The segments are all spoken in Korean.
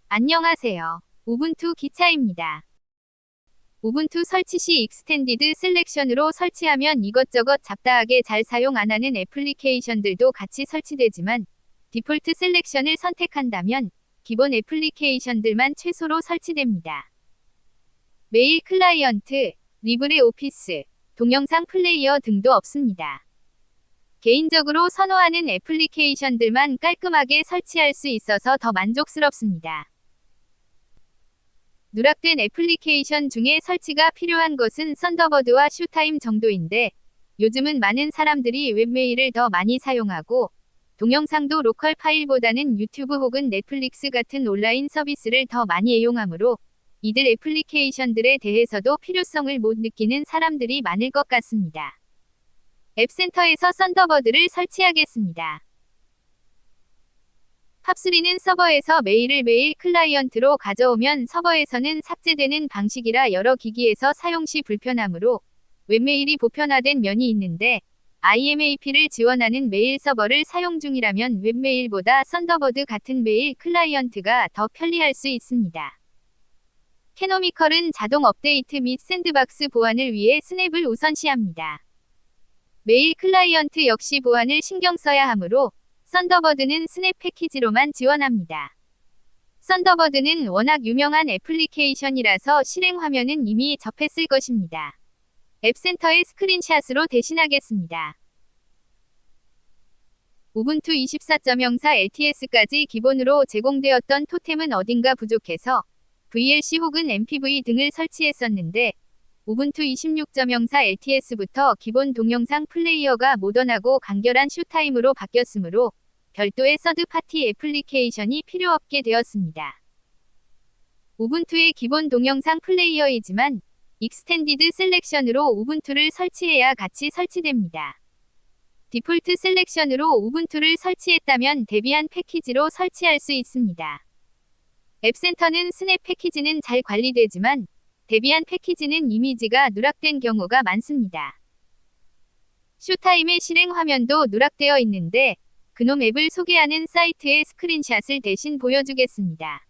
안녕하세요. 우분투 기차입니다. 우분투 설치 시 익스텐디드 셀렉션으로 설치하면 이것저것 잡다하게 잘 사용 안 하는 애플리케이션들도 같이 설치되지만 디폴트 셀렉션을 선택한다면 기본 애플리케이션들만 최소로 설치됩니다. 메일 클라이언트, 리브레 오피스, 동영상 플레이어 등도 없습니다. 개인적으로 선호하는 애플리케이션들만 깔끔하게 설치할 수 있어서 더 만족스럽습니다. 누락된 애플리케이션 중에 설치가 필요한 것은 썬더버드와 쇼타임 정도인데 요즘은 많은 사람들이 웹메일을 더 많이 사용하고 동영상도 로컬 파일보다는 유튜브 혹은 넷플릭스 같은 온라인 서비스를 더 많이 이용하므로 이들 애플리케이션들에 대해서도 필요성을 못 느끼는 사람들이 많을 것 같습니다. 앱센터에서 썬더버드를 설치하겠습니다. 팝3는 서버에서 메일을 메일 클라이언트로 가져오면 서버에서는 삭제되는 방식이라 여러 기기에서 사용 시 불편하므로 웹메일이 보편화된 면이 있는데 IMAP를 지원하는 메일 서버를 사용 중이라면 웹메일보다 썬더버드 같은 메일 클라이언트가 더 편리할 수 있습니다. 캐노미컬은 자동 업데이트 및 샌드박스 보안을 위해 스냅을 우선시합니다. 메일 클라이언트 역시 보안을 신경 써야 하므로 썬더버드는 스냅 패키지로만 지원합니다. 썬더버드는 워낙 유명한 애플리케이션이라서 실행 화면은 이미 접했을 것입니다. 앱센터의 스크린샷으로 대신하겠습니다. 우분투 24.04 LTS까지 기본으로 제공되었던 토템은 어딘가 부족해서 VLC 혹은 MPV 등을 설치했었는데 우분투 26.04 LTS부터 기본 동영상 플레이어가 모던하고 간결한 쇼타임으로 바뀌었으므로 별도의 서드파티 애플리케이션이 필요 없게 되었습니다. 우분투의 기본 동영상 플레이어이지만 익스텐디드 셀렉션으로 우분투를 설치해야 같이 설치됩니다. 디폴트 셀렉션으로 우분투를 설치했다면 대비한 패키지로 설치할 수 있습니다. 앱센터는 스냅 패키지는 잘 관리되지만 대비한 패키지는 이미지가 누락된 경우가 많습니다. 쇼타임의 실행 화면도 누락되어 있는데 그놈 앱을 소개하는 사이트의 스크린샷을 대신 보여주겠습니다.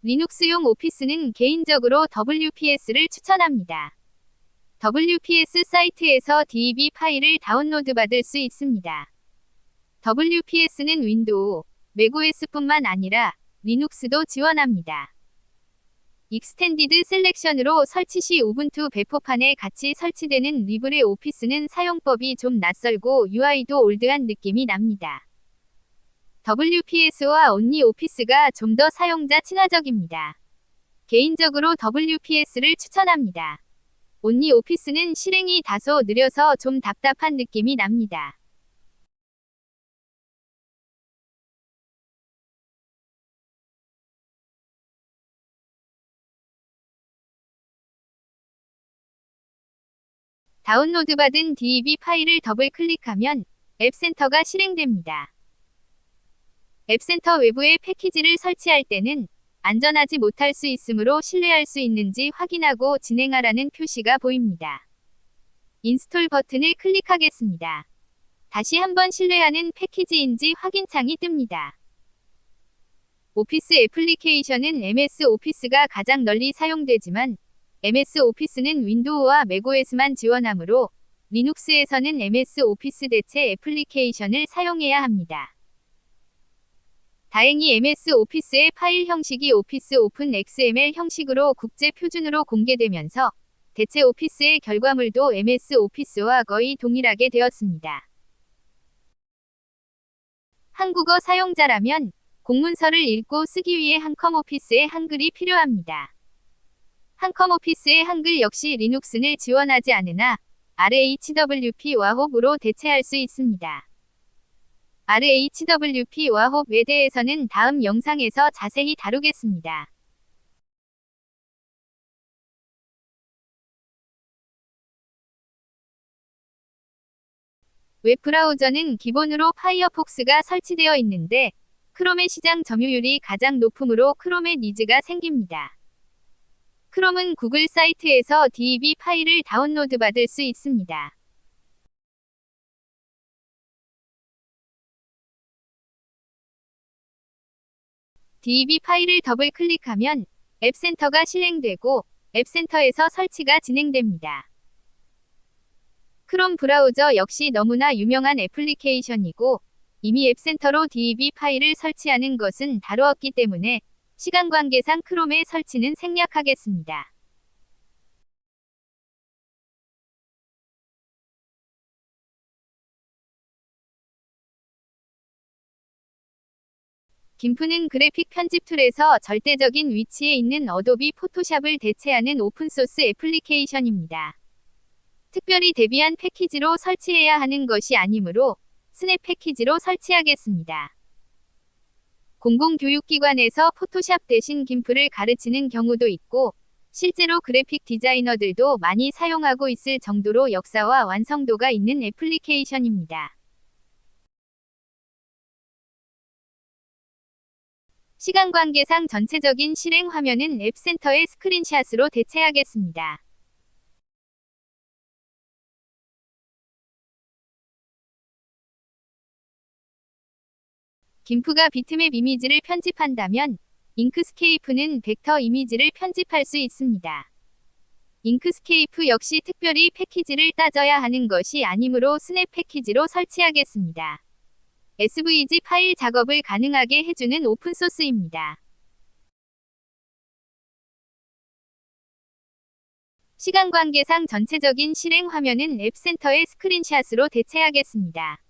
리눅스용 오피스는 개인적으로 WPS를 추천합니다. WPS 사이트에서 DB 파일을 다운로드 받을 수 있습니다. WPS는 윈도우, 맥OS뿐만 아니라 리눅스도 지원합니다. 익스텐디드 셀렉션으로 설치 시 우분투 배포판에 같이 설치되는 리브레 오피스는 사용법이 좀 낯설고 UI도 올드한 느낌이 납니다. WPS와 온리 오피스가 좀 더 사용자 친화적입니다. 개인적으로 WPS를 추천합니다. 온리 오피스는 실행이 다소 느려서 좀 답답한 느낌이 납니다. 다운로드받은 DB 파일을 더블 클릭하면 앱센터가 실행됩니다. 앱센터 외부에 패키지를 설치할 때는 안전하지 못할 수 있으므로 신뢰할 수 있는지 확인하고 진행하라는 표시가 보입니다. 인스톨 버튼을 클릭하겠습니다. 다시 한번 신뢰하는 패키지인지 확인 창이 뜹니다. 오피스 애플리케이션은 MS 오피스가 가장 널리 사용되지만 MS 오피스는 윈도우와 맥OS만 지원하므로 리눅스에서는 MS 오피스 대체 애플리케이션을 사용해야 합니다. 다행히 MS 오피스의 파일 형식이 오피스 오픈 XML 형식으로 국제 표준으로 공개되면서 대체 오피스의 결과물도 MS 오피스와 거의 동일하게 되었습니다. 한국어 사용자라면 공문서를 읽고 쓰기 위해 한컴 오피스의 한글이 필요합니다. 한컴 오피스의 한글 역시 리눅스를 지원하지 않으나 RHWP 와홉으로 대체할 수 있습니다. RHWP 와홉에 대해서는 다음 영상에서 자세히 다루겠습니다. 웹브라우저는 기본으로 파이어폭스가 설치되어 있는데 크롬의 시장 점유율이 가장 높으므로 크롬의 니즈가 생깁니다. 크롬은 구글 사이트에서 DB 파일을 다운로드 받을 수 있습니다. DB 파일을 더블 클릭하면 앱센터가 실행되고 앱센터에서 설치가 진행됩니다. 크롬 브라우저 역시 너무나 유명한 애플리케이션이고 이미 앱센터로 DB 파일을 설치하는 것은 다루었기 때문에 시간 관계상 크롬의 설치는 생략하겠습니다. 김프는 그래픽 편집 툴에서 절대적인 위치에 있는 어도비 포토샵을 대체하는 오픈소스 애플리케이션입니다. 특별히 대비한 패키지로 설치해야 하는 것이 아니므로 스냅 패키지로 설치하겠습니다. 공공교육기관에서 포토샵 대신 김프를 가르치는 경우도 있고 실제로 그래픽 디자이너들도 많이 사용하고 있을 정도로 역사와 완성도가 있는 애플리케이션입니다. 시간 관계상 전체적인 실행 화면은 앱센터의 스크린샷으로 대체하겠습니다. 김프가 비트맵 이미지를 편집한다면 잉크스케이프는 벡터 이미지를 편집할 수 있습니다. 잉크스케이프 역시 특별히 패키지를 따져야 하는 것이 아니므로 스냅 패키지로 설치하겠습니다. SVG 파일 작업을 가능하게 해주는 오픈소스입니다. 시간 관계상 전체적인 실행 화면은 앱센터의 스크린샷으로 대체하겠습니다.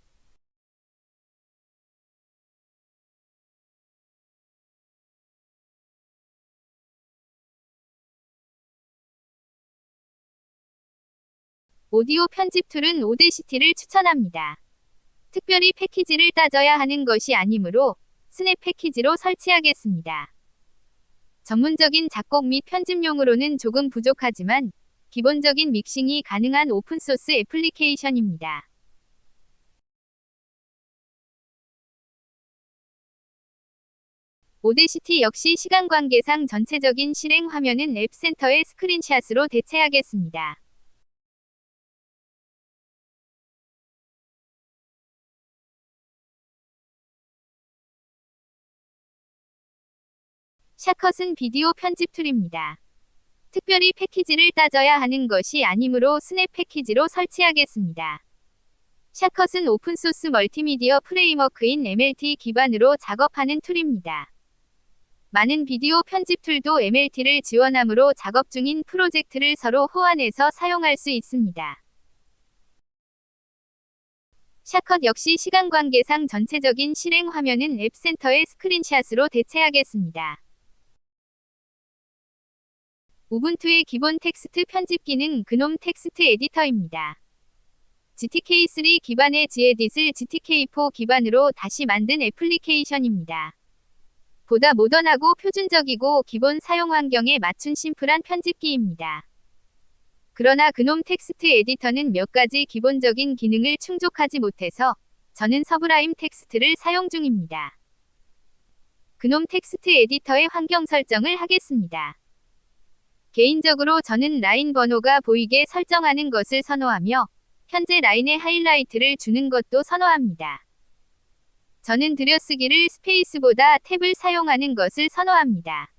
오디오 편집 툴은 오데시티를 추천합니다. 특별히 패키지를 따져야 하는 것이 아니므로 스냅 패키지로 설치하겠습니다. 전문적인 작곡 및 편집용으로는 조금 부족하지만 기본적인 믹싱이 가능한 오픈소스 애플리케이션입니다. 오데시티 역시 시간 관계상 전체적인 실행 화면은 앱센터의 스크린샷으로 대체하겠습니다. 샷컷은 비디오 편집 툴입니다. 특별히 패키지를 따져야 하는 것이 아니므로 스냅 패키지로 설치하겠습니다. 샷컷은 오픈소스 멀티미디어 프레임워크인 MLT 기반으로 작업하는 툴입니다. 많은 비디오 편집 툴도 MLT를 지원하므로 작업 중인 프로젝트를 서로 호환해서 사용할 수 있습니다. 샷컷 역시 시간 관계상 전체적인 실행 화면은 앱센터의 스크린샷으로 대체하겠습니다. 우분투의 기본 텍스트 편집기는 그놈 텍스트 에디터입니다. GTK3 기반의 지에딧을 GTK4 기반으로 다시 만든 애플리케이션입니다. 보다 모던하고 표준적이고 기본 사용 환경에 맞춘 심플한 편집기입니다. 그러나 그놈 텍스트 에디터는 몇 가지 기본적인 기능을 충족하지 못해서 저는 서브라임 텍스트를 사용 중입니다. 그놈 텍스트 에디터의 환경 설정을 하겠습니다. 개인적으로 저는 라인 번호가 보이게 설정하는 것을 선호하며 현재 라인에 하이라이트를 주는 것도 선호합니다. 저는 들여쓰기를 스페이스보다 탭을 사용하는 것을 선호합니다.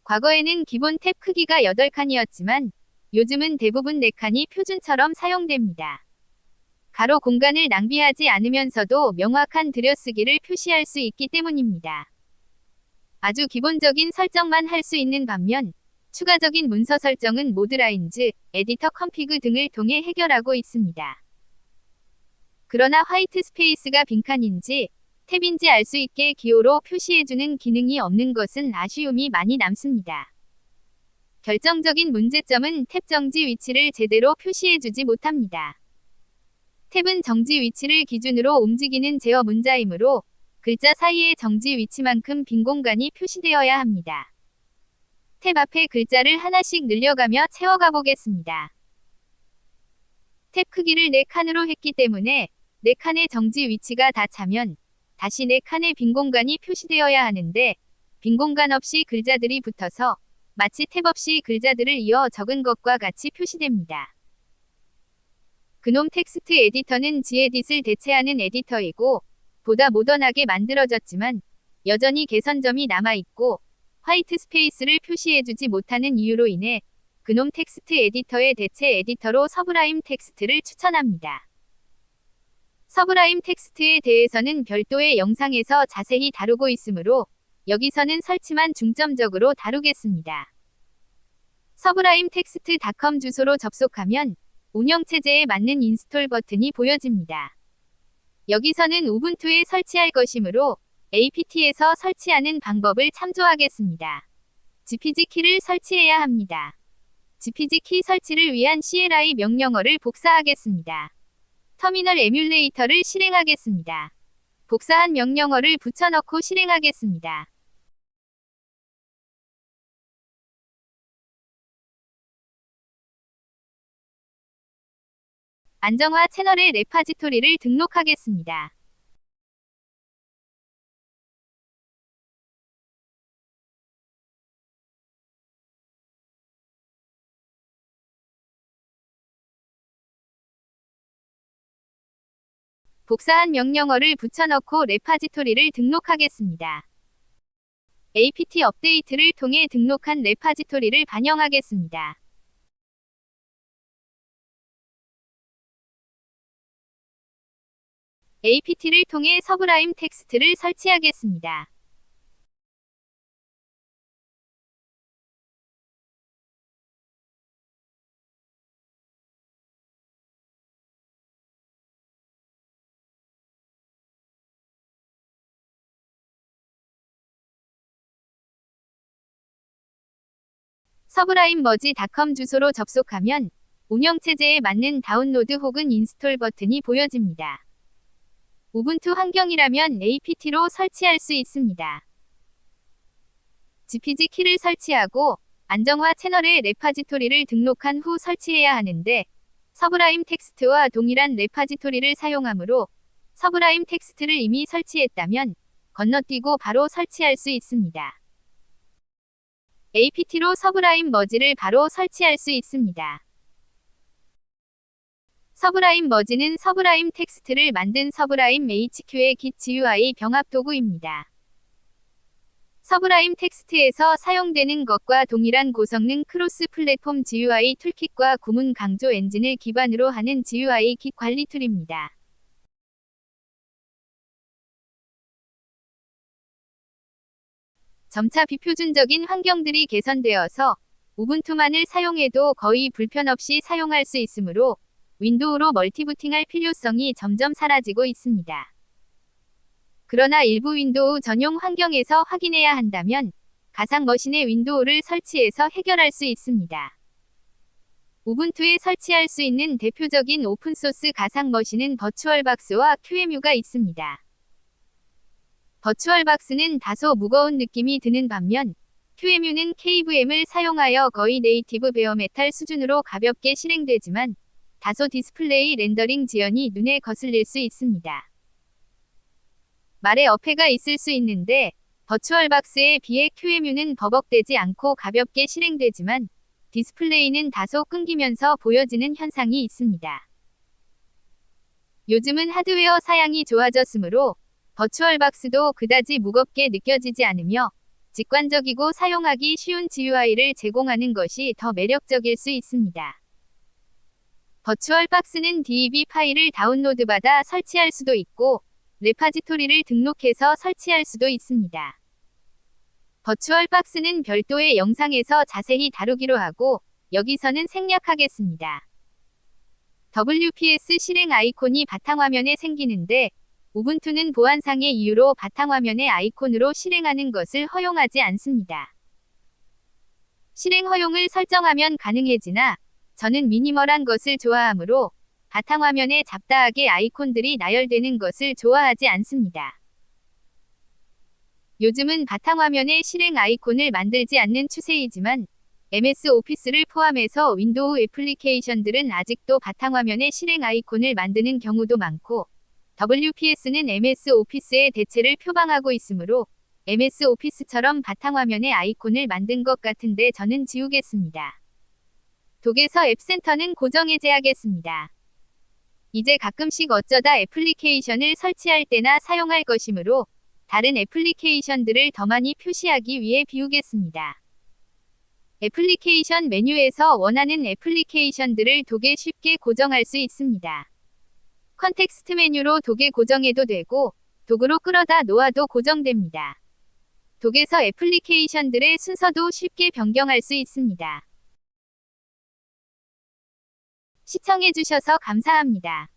과거에는 기본 탭 크기가 8칸이었지만 요즘은 대부분 4칸이 표준처럼 사용됩니다. 가로 공간을 낭비하지 않으면서도 명확한 들여쓰기를 표시할 수 있기 때문입니다. 아주 기본적인 설정만 할 수 있는 반면 추가적인 문서 설정은 모드라인즈, 에디터 컴피그 등을 통해 해결하고 있습니다. 그러나 화이트 스페이스가 빈칸인지 탭인지 알 수 있게 기호로 표시해주는 기능이 없는 것은 아쉬움이 많이 남습니다. 결정적인 문제점은 탭 정지 위치를 제대로 표시해주지 못합니다. 탭은 정지 위치를 기준으로 움직이는 제어 문자이므로 글자 사이의 정지 위치만큼 빈 공간이 표시되어야 합니다. 탭 앞에 글자를 하나씩 늘려가며 채워가 보겠습니다. 탭 크기를 4칸으로 했기 때문에 4칸의 정지 위치가 다 차면 다시 4칸의 빈 공간이 표시되어야 하는데 빈 공간 없이 글자들이 붙어서 마치 탭 없이 글자들을 이어 적은 것과 같이 표시됩니다. 그놈 텍스트 에디터는 지에딧을 대체하는 에디터이고 보다 모던하게 만들어졌지만 여전히 개선점이 남아있고 화이트 스페이스를 표시해주지 못하는 이유로 인해 그놈 텍스트 에디터의 대체 에디터로 서브라임 텍스트를 추천합니다. 서브라임 텍스트에 대해서는 별도의 영상에서 자세히 다루고 있으므로 여기서는 설치만 중점적으로 다루겠습니다. 서브라임 텍스트.com 주소로 접속하면 운영체제에 맞는 인스톨 버튼이 보여집니다. 여기서는 우분투에 설치할 것이므로 apt에서 설치하는 방법을 참조하겠습니다. gpg 키를 설치해야 합니다. gpg 키 설치를 위한 CLI 명령어를 복사하겠습니다. 터미널 에뮬레이터를 실행하겠습니다. 복사한 명령어를 붙여넣고 실행하겠습니다. 안정화 채널의 레파지토리를 등록하겠습니다. 복사한 명령어를 붙여넣고 레파지토리를 등록하겠습니다. apt 업데이트를 통해 등록한 레파지토리를 반영하겠습니다. apt를 통해 서브라임 텍스트를 설치하겠습니다. 서브라임머지.com 주소로 접속하면 운영체제에 맞는 다운로드 혹은 인스톨 버튼이 보여집니다. 우분투 환경이라면 apt로 설치할 수 있습니다. gpg 키를 설치하고 안정화 채널의 레파지토리를 등록한 후 설치해야 하는데 서브라임 텍스트와 동일한 레파지토리를 사용하므로 서브라임 텍스트를 이미 설치했다면 건너뛰고 바로 설치할 수 있습니다. apt로 서브라임 머지를 바로 설치할 수 있습니다. 서브라임 머지는 서브라임 텍스트를 만든 서브라임 HQ의 Git GUI 병합 도구입니다. 서브라임 텍스트에서 사용되는 것과 동일한 고성능 크로스 플랫폼 GUI 툴킷과 구문 강조 엔진을 기반으로 하는 GUI Git 관리 툴입니다. 점차 비표준적인 환경들이 개선되어서 우분투만을 사용해도 거의 불편 없이 사용할 수 있으므로 윈도우로 멀티부팅할 필요성이 점점 사라지고 있습니다. 그러나 일부 윈도우 전용 환경에서 확인해야 한다면 가상 머신에 윈도우를 설치해서 해결할 수 있습니다. 우분투에 설치할 수 있는 대표적인 오픈소스 가상 머신은 버추얼박스와 QEMU가 있습니다. 버추얼박스는 다소 무거운 느낌이 드는 반면 QEMU는 KVM을 사용하여 거의 네이티브 베어메탈 수준으로 가볍게 실행되지만 다소 디스플레이 렌더링 지연이 눈에 거슬릴 수 있습니다. 말에 어폐가 있을 수 있는데 버추얼박스에 비해 QEMU는 버벅대지 않고 가볍게 실행되지만 디스플레이는 다소 끊기면서 보여지는 현상이 있습니다. 요즘은 하드웨어 사양이 좋아졌으므로 버추얼박스도 그다지 무겁게 느껴지지 않으며 직관적이고 사용하기 쉬운 GUI를 제공하는 것이 더 매력적일 수 있습니다. 버추얼박스는 DB 파일을 다운로드받아 설치할 수도 있고 레파지토리를 등록해서 설치할 수도 있습니다. 버추얼박스는 별도의 영상에서 자세히 다루기로 하고 여기서는 생략하겠습니다. WPS 실행 아이콘이 바탕화면에 생기는데 우분투는 보안상의 이유로 바탕화면의 아이콘으로 실행하는 것을 허용하지 않습니다. 실행 허용을 설정하면 가능해지나 저는 미니멀한 것을 좋아하므로 바탕화면에 잡다하게 아이콘들이 나열되는 것을 좋아하지 않습니다. 요즘은 바탕화면에 실행 아이콘을 만들지 않는 추세이지만 MS 오피스를 포함해서 윈도우 애플리케이션들은 아직도 바탕화면에 실행 아이콘을 만드는 경우도 많고 WPS는 MS 오피스의 대체를 표방하고 있으므로 MS 오피스처럼 바탕화면에 아이콘을 만든 것 같은데 저는 지우겠습니다. 독에서 앱센터는 고정 해제하겠습니다. 이제 가끔씩 어쩌다 애플리케이션을 설치할 때나 사용할 것이므로 다른 애플리케이션들을 더 많이 표시하기 위해 비우겠습니다. 애플리케이션 메뉴에서 원하는 애플리케이션들을 독에 쉽게 고정할 수 있습니다. 컨텍스트 메뉴로 독에 고정해도 되고, 독으로 끌어다 놓아도 고정됩니다. 독에서 애플리케이션들의 순서도 쉽게 변경할 수 있습니다. 시청해주셔서 감사합니다.